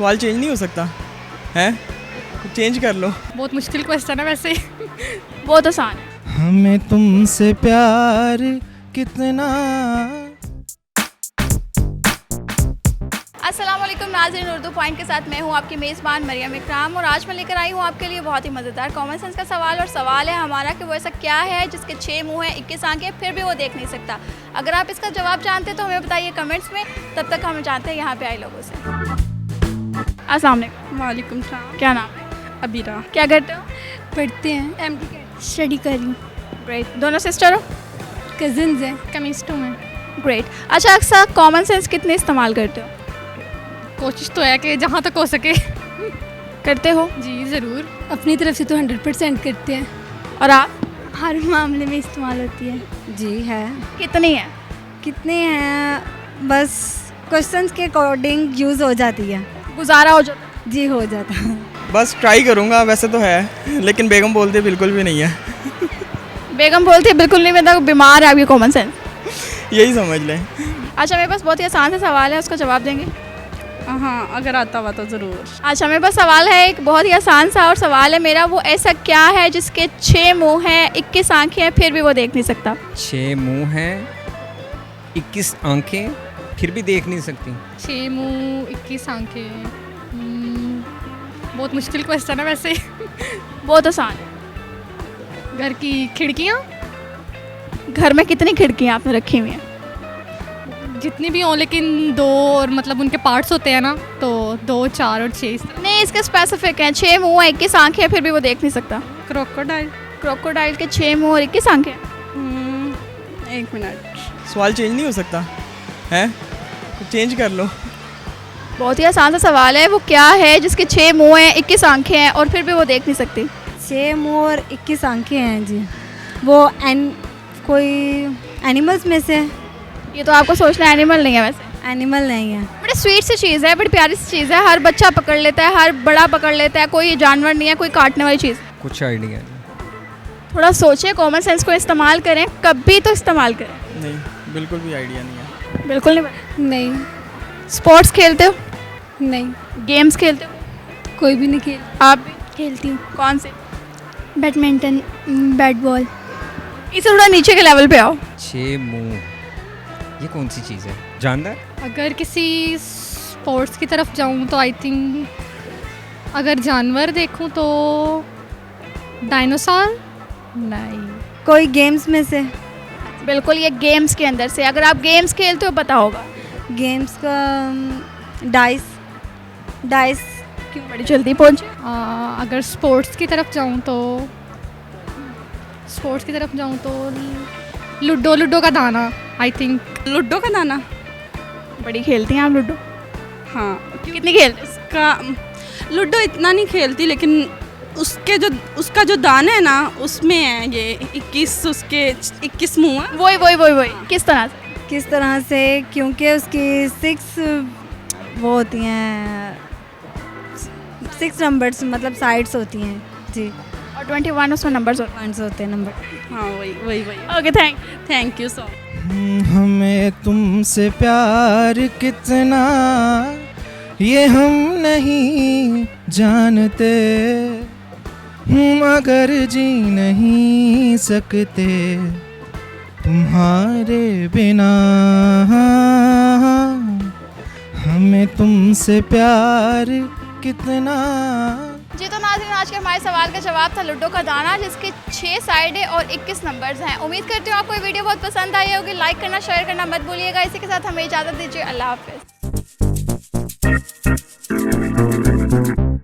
सवाल चेंज नहीं हो सकता है? चेंज कर लो। बहुत मुश्किल क्वेश्चन है वैसे। बहुत आसान है। हमें तुमसे प्यार कितना। अस्सलाम वालेकुम नाज़रीन, उर्दू पॉइंट के साथ मैं हूँ आपकी मेज़बान मरियम इकराम और आज मैं लेकर आई हूँ आपके लिए बहुत ही मज़ेदार कॉमन सेंस का सवाल। और सवाल है हमारा कि वो ऐसा क्या है जिसके 6 मुंह हैं, 21 आंखें, फिर भी वो देख नहीं सकता। अगर आप इसका जवाब जानते हैं तो हमें बताइए कमेंट्स में। तब तक हम जानते हैं यहाँ पे आए लोगों से। अस्सलाम वालेकुम। वालेकुम सलाम। क्या नाम है? अबीरा। क्या करते हो? पढ़ते हैं, स्टडी कर रही हूँ। ग्रेट। दोनों सिस्टर हो? कज़न्स हैं। केमिस्ट्री में ग्रेट। अच्छा, अक्सर कॉमन सेंस कितने इस्तेमाल करते हो? कोशिश तो है कि जहाँ तक हो सके। करते हो? जी ज़रूर। अपनी तरफ से तो 100% करते हैं। और आप? हर मामले में इस्तेमाल होती है। जी है। कितनी है? कितने हैं, बस क्वेश्चंस के अकॉर्डिंग यूज़ हो जाती है। गुजारा हो जाता है? जी हो जाता है। बस ट्राई करूँगा, वैसे तो है लेकिन बेगम बोलते बिल्कुल भी नहीं है। बेगम बोलती है बिल्कुल नहीं, मतलब बीमार है आपकी कॉमन सेंस। यही समझ लें। अच्छा, मेरे पास बहुत ही आसान सा सवाल है, उसका जवाब देंगे? हाँ, अगर आता हुआ तो ज़रूर। अच्छा, मेरे पास सवाल है एक बहुत ही आसान सा, और सवाल है मेरा, वो ऐसा क्या है जिसके 6 मुंह हैं, 21 आंखें हैं, फिर भी वो देख नहीं सकता? 6 मुंह हैं, 21 आंखें, फिर भी देख नहीं सकती। 6 मुँह 21 आंखें। बहुत मुश्किल क्वेश्चन है वैसे। बहुत आसान है। घर की खिड़कियाँ घर में कितनी खिड़कियाँ आपने रखी हुई हैं? जितनी भी हों, लेकिन 2 और मतलब उनके पार्ट्स होते हैं ना, तो 2, 4 और 6। नहीं, इसके स्पेसिफिक हैं। 6 मुंह हैं, 21 आंखें हैं, फिर भी वो देख नहीं सकता। क्रोकोडाइल। क्रोकोडाइल के 6 मुंह और 21 आंखें। 1 मिनट। सवाल चेंज नहीं हो सकता है? चेंज कर लो। बहुत ही आसान सा सवाल है, वो क्या है जिसके 6 मुंह हैं, 21 आंखें हैं, और फिर भी वो देख नहीं सकती? 6 मुँह और 21 आंखें हैं जी। वो कोई एनिमल्स में से? ये तो आपको सोचना, एनिमल नहीं है वैसे। एनिमल नहीं है। बड़ी स्वीट सी चीज़ है, बड़ी प्यारी सी चीज़ है, हर बच्चा पकड़ लेता है, हर बड़ा पकड़ लेता है, कोई जानवर नहीं है, कोई काटने वाली चीज़। कुछ आइडिया नहीं। थोड़ा सोचें, कॉमन सेंस को इस्तेमाल करें, कभी तो इस्तेमाल करें। नहीं, बिल्कुल भी आइडिया नहीं है। बिल्कुल नहीं पता। नहीं। स्पोर्ट्स खेलते हो? नहीं, गेम्स खेलते हो? कोई भी नहीं खेल। आप भी? खेलती हूँ। कौन से? Badminton, bat ball. इसे थोड़ा नीचे के लेवल पे आओ। 6 मुंह, ये कौन सी चीज़ है? जानवर? अगर किसी स्पोर्ट्स की तरफ जाऊँ तो आई थिंक, अगर जानवर देखूँ तो डायनासोर। नहीं। कोई गेम्स में से? बिल्कुल, ये गेम्स के अंदर से। अगर आप गेम्स खेलते हो पता होगा। गेम्स का डाइस। क्यों बड़ी जल्दी पहुँचे? अगर स्पोर्ट्स की तरफ जाऊँ तो लूडो का दाना। आई थिंक लूडो का दाना। बड़ी खेलती हैं आप लूडो? हाँ। कितनी खेलते? का लूडो इतना नहीं खेलती, लेकिन उसका जो दाना है ना, उसमें है ये 21, उसके 21 मुँह है। वही किस तरह से? किस तरह से? क्योंकि उसकी 6 वो होती हैं, 6 नंबर्स, मतलब साइड्स होती हैं जी। और 21 उसमें नंबर्स होते पॉइंट्स होते हैं, नंबर। हाँ, वही। हैं। Okay, thank you so much. हमें तुमसे प्यार कितना, ये हम नहीं जानते। मगर जी नहीं सकते तुम्हारे बिना। हमें तुमसे प्यार कितना। जी, तो नाज़रीन, आज के हमारे सवाल का जवाब था लूडो का दाना, जिसके 6 साइडें और 21 नंबर्स हैं। उम्मीद करती हूँ आपको ये वीडियो बहुत पसंद आई होगी। लाइक करना, शेयर करना मत भूलिएगा। इसी के साथ हमें इजाज़त दीजिए। अल्लाह हाफ़िज़।